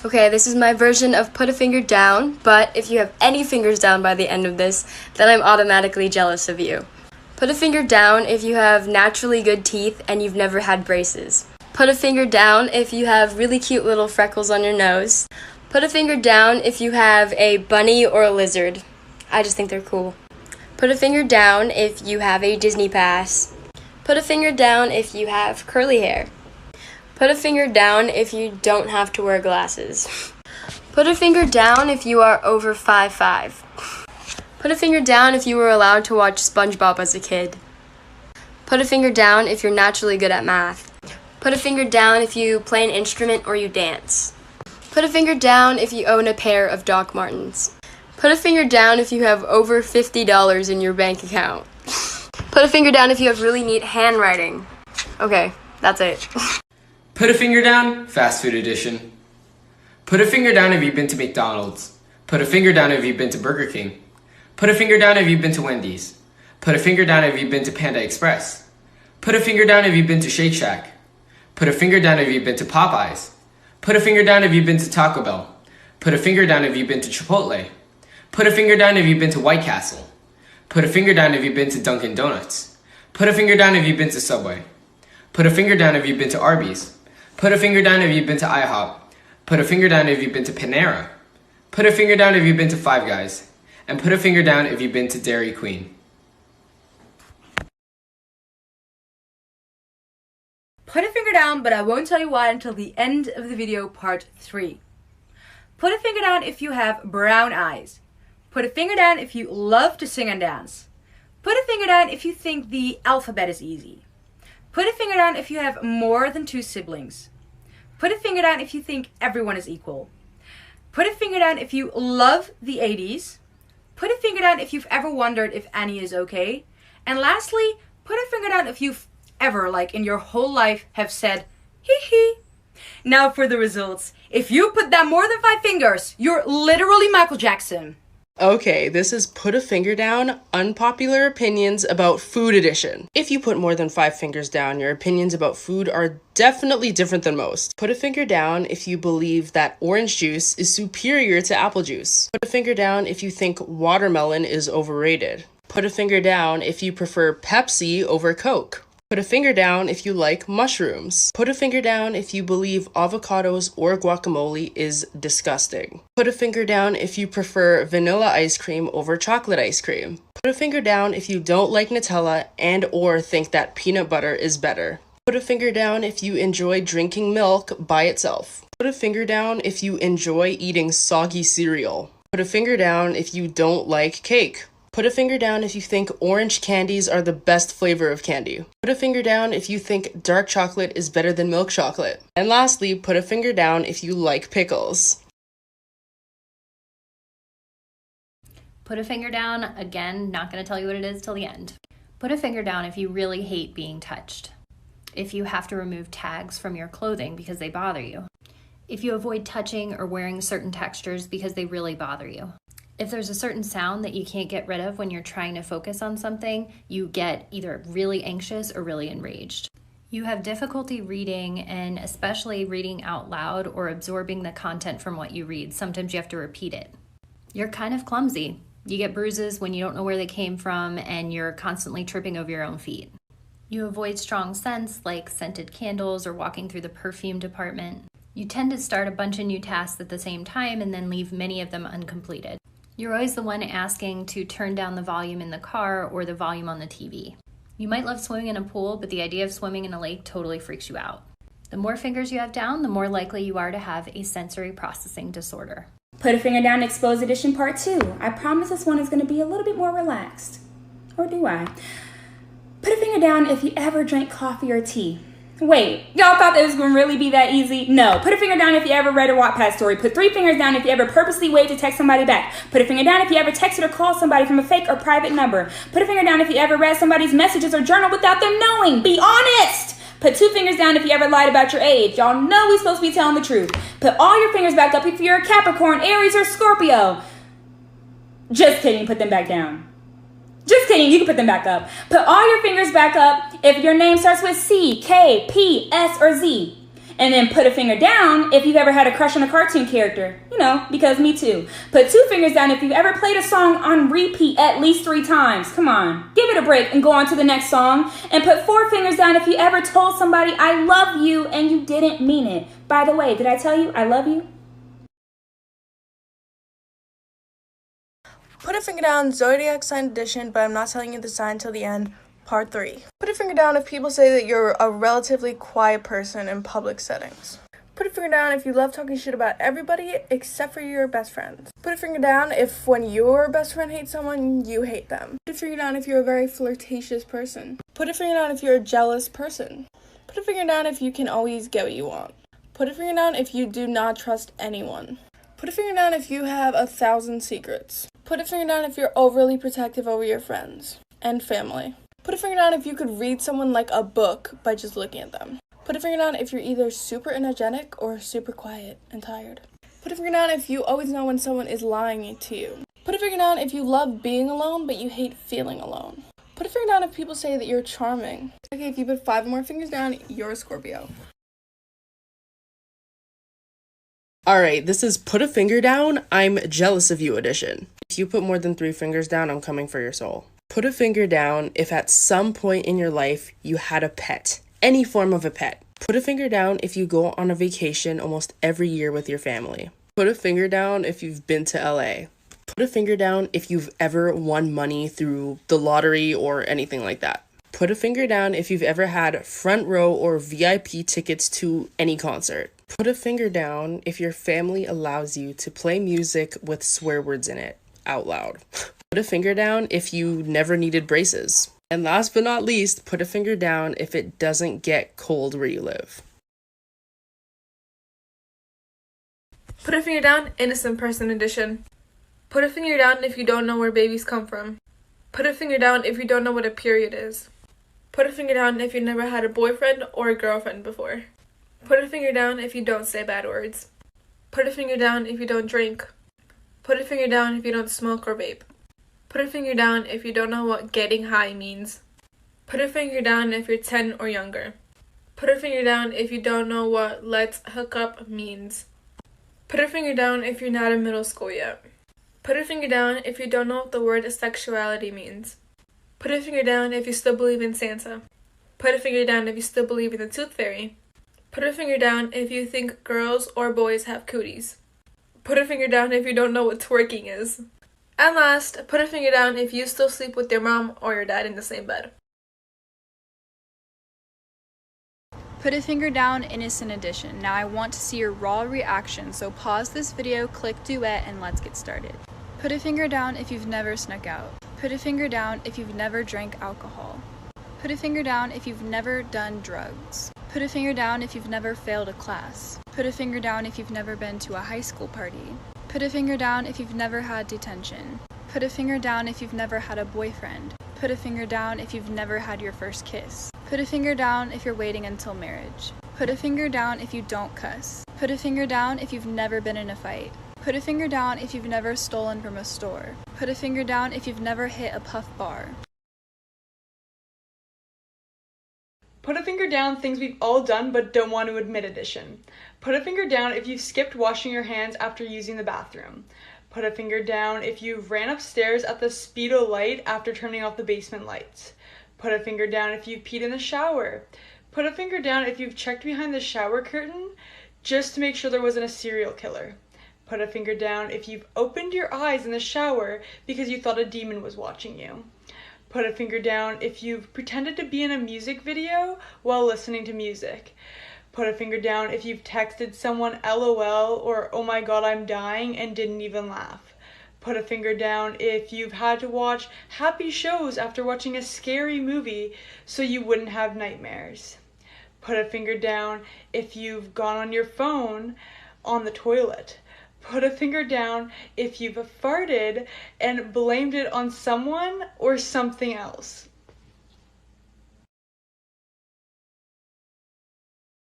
Okay, this is my version of put a finger down, but if you have any fingers down by the end of this, then I'm automatically jealous of you. Put a finger down if you have naturally good teeth and you've never had braces. Put a finger down if you have really cute little freckles on your nose. Put a finger down if you have a bunny or a lizard. I just think they're cool. Put a finger down if you have a Disney pass. Put a finger down if you have curly hair. Put a finger down if you don't have to wear glasses. Put a finger down if you are over 5'5". Put a finger down if you were allowed to watch SpongeBob as a kid. Put a finger down if you're naturally good at math. Put a finger down if you play an instrument or you dance. Put a finger down if you own a pair of Doc Martens. Put a finger down if you have over $50 in your bank account. Put a finger down if you have really neat handwriting. Okay, that's it. Put a finger down, fast food edition. Put a finger down if you've been to McDonald's. Put a finger down if you've been to Burger King. Put a finger down if you've been to Wendy's. Put a finger down if you've been to Panda Express. Put a finger down if you've been to Shake Shack. Put a finger down if you've been to Popeyes. Put a finger down if you've been to Taco Bell. Put a finger down if you've been to Chipotle. Put a finger down if you've been to White Castle. Put a finger down if you've been to Dunkin' Donuts. Put a finger down if you've been to Subway. Put a finger down if you've been to Arby's. Put a finger down if you've been to IHOP. Put a finger down if you've been to Panera. Put a finger down if you've been to Five Guys. And put a finger down if you've been to Dairy Queen. Put a finger down, but I won't tell you why until the end of the video, part 3. Put a finger down if you have brown eyes. Put a finger down if you love to sing and dance. Put a finger down if you think the alphabet is easy. Put a finger down if you have more than 2 siblings. Put a finger down if you think everyone is equal. Put a finger down if you love the 80s. Put a finger down if you've ever wondered if Annie is okay. And lastly, put a finger down if you've ever, like in your whole life, have said, hee hee. Now for the results. If you put down more than 5 fingers, you're literally Michael Jackson. Okay, this is Put a Finger Down, Unpopular Opinions About Food Edition. If you put more than 5 fingers down, your opinions about food are definitely different than most. Put a finger down if you believe that orange juice is superior to apple juice. Put a finger down if you think watermelon is overrated. Put a finger down if you prefer Pepsi over Coke. Put a finger down if you like mushrooms. Put a finger down if you believe avocados or guacamole is disgusting. Put a finger down if you prefer vanilla ice cream over chocolate ice cream. Put a finger down if you don't like Nutella and or think that peanut butter is better. Put a finger down if you enjoy drinking milk by itself. Put a finger down if you enjoy eating soggy cereal. Put a finger down if you don't like cake. Put a finger down if you think orange candies are the best flavor of candy. Put a finger down if you think dark chocolate is better than milk chocolate. And lastly, put a finger down if you like pickles. Put a finger down, again, not going to tell you what it is till the end. Put a finger down if you really hate being touched. If you have to remove tags from your clothing because they bother you. If you avoid touching or wearing certain textures because they really bother you. If there's a certain sound that you can't get rid of when you're trying to focus on something, you get either really anxious or really enraged. You have difficulty reading, and especially reading out loud or absorbing the content from what you read. Sometimes you have to repeat it. You're kind of clumsy. You get bruises when you don't know where they came from, and you're constantly tripping over your own feet. You avoid strong scents like scented candles or walking through the perfume department. You tend to start a bunch of new tasks at the same time and then leave many of them uncompleted. You're always the one asking to turn down the volume in the car or the volume on the TV. You might love swimming in a pool, but the idea of swimming in a lake totally freaks you out. The more fingers you have down, the more likely you are to have a sensory processing disorder. Put a finger down, Exposed Edition Part 2. I promise this one is going to be a little bit more relaxed. Or do I? Put a finger down if you ever drank coffee or tea. Wait, y'all thought that was going to really be that easy? No. Put a finger down if you ever read a Wattpad story. Put 3 fingers down if you ever purposely waited to text somebody back. Put a finger down if you ever texted or called somebody from a fake or private number. Put a finger down if you ever read somebody's messages or journal without them knowing. Be honest! Put 2 fingers down if you ever lied about your age. Y'all know we're supposed to be telling the truth. Put all your fingers back up if you're a Capricorn, Aries, or Scorpio. Just kidding, put them back down. Just kidding, you can put them back up. Put all your fingers back up if your name starts with C, K, P, S, or Z. And then put a finger down if you've ever had a crush on a cartoon character. You know, because me too. Put 2 fingers down if you've ever played a song on repeat at least 3 times. Come on, give it a break and go on to the next song. And put 4 fingers down if you ever told somebody I love you and you didn't mean it. By the way, did I tell you I love you? Put a finger down, zodiac sign edition, but I'm not telling you the sign till the end, part 3. Put a finger down if people say that you're a relatively quiet person in public settings. Put a finger down if you love talking shit about everybody except for your best friends. Put a finger down if when your best friend hates someone, you hate them. Put a finger down if you're a very flirtatious person. Put a finger down if you're a jealous person. Put a finger down if you can always get what you want. Put a finger down if you do not trust anyone. Put a finger down if you have 1,000 secrets. Put a finger down if you're overly protective over your friends and family. Put a finger down if you could read someone like a book by just looking at them. Put a finger down if you're either super energetic or super quiet and tired. Put a finger down if you always know when someone is lying to you. Put a finger down if you love being alone but you hate feeling alone. Put a finger down if people say that you're charming. Okay, if you put 5 more fingers down, you're a Scorpio. Alright, this is Put a Finger Down, I'm Jealous of You edition. If you put more than 3 fingers down, I'm coming for your soul. Put a finger down if at some point in your life you had a pet. Any form of a pet. Put a finger down if you go on a vacation almost every year with your family. Put a finger down if you've been to LA. Put a finger down if you've ever won money through the lottery or anything like that. Put a finger down if you've ever had front row or VIP tickets to any concert. Put a finger down if your family allows you to play music with swear words in it out loud. Put a finger down if you never needed braces. And last but not least, put a finger down if it doesn't get cold where you live. Put a finger down, innocent person edition. Put a finger down if you don't know where babies come from. Put a finger down if you don't know what a period is. Put a finger down if you never had a boyfriend or a girlfriend before. Put a finger down if you don't say bad words. Put a finger down if you don't drink. Put a finger down if you don't smoke or vape. Put a finger down if you don't know what getting high means. Put a finger down if you're 10 or younger. Put a finger down if you don't know what let's hook up means. Put a finger down if you're not in middle school yet. Put a finger down if you don't know what the word sexuality means. Put a finger down if you still believe in Santa. Put a finger down if you still believe in the tooth fairy. Put a finger down if you think girls or boys have cooties. Put a finger down if you don't know what twerking is. And last, put a finger down if you still sleep with your mom or your dad in the same bed. Put a finger down, innocent edition. Now I want to see your raw reaction, so pause this video, click duet, and let's get started. Put a finger down if you've never snuck out. Put a finger down if you've never drank alcohol. Put a finger down if you've never done drugs. Put a finger down if you've never failed a class. Put a finger down if you've never been to a high school party. Put a finger down if you've never had detention. Put a finger down if you've never had a boyfriend. Put a finger down if you've never had your first kiss. Put a finger down if you're waiting until marriage. Put a finger down if you don't cuss. Put a finger down if you've never been in a fight. Put a finger down if you've never stolen from a store. Put a finger down if you've never hit a puff bar. Put a finger down, things we've all done but don't want to admit edition. Put a finger down if you've skipped washing your hands after using the bathroom. Put a finger down if you ran upstairs at the speedo light after turning off the basement lights. Put a finger down if you've peed in the shower. Put a finger down if you've checked behind the shower curtain just to make sure there wasn't a serial killer. Put a finger down if you've opened your eyes in the shower because you thought a demon was watching you. Put a finger down if you've pretended to be in a music video while listening to music. Put a finger down if you've texted someone LOL or oh my god I'm dying and didn't even laugh. Put a finger down if you've had to watch happy shows after watching a scary movie so you wouldn't have nightmares. Put a finger down if you've gone on your phone on the toilet. Put a finger down if you've farted and blamed it on someone or something else.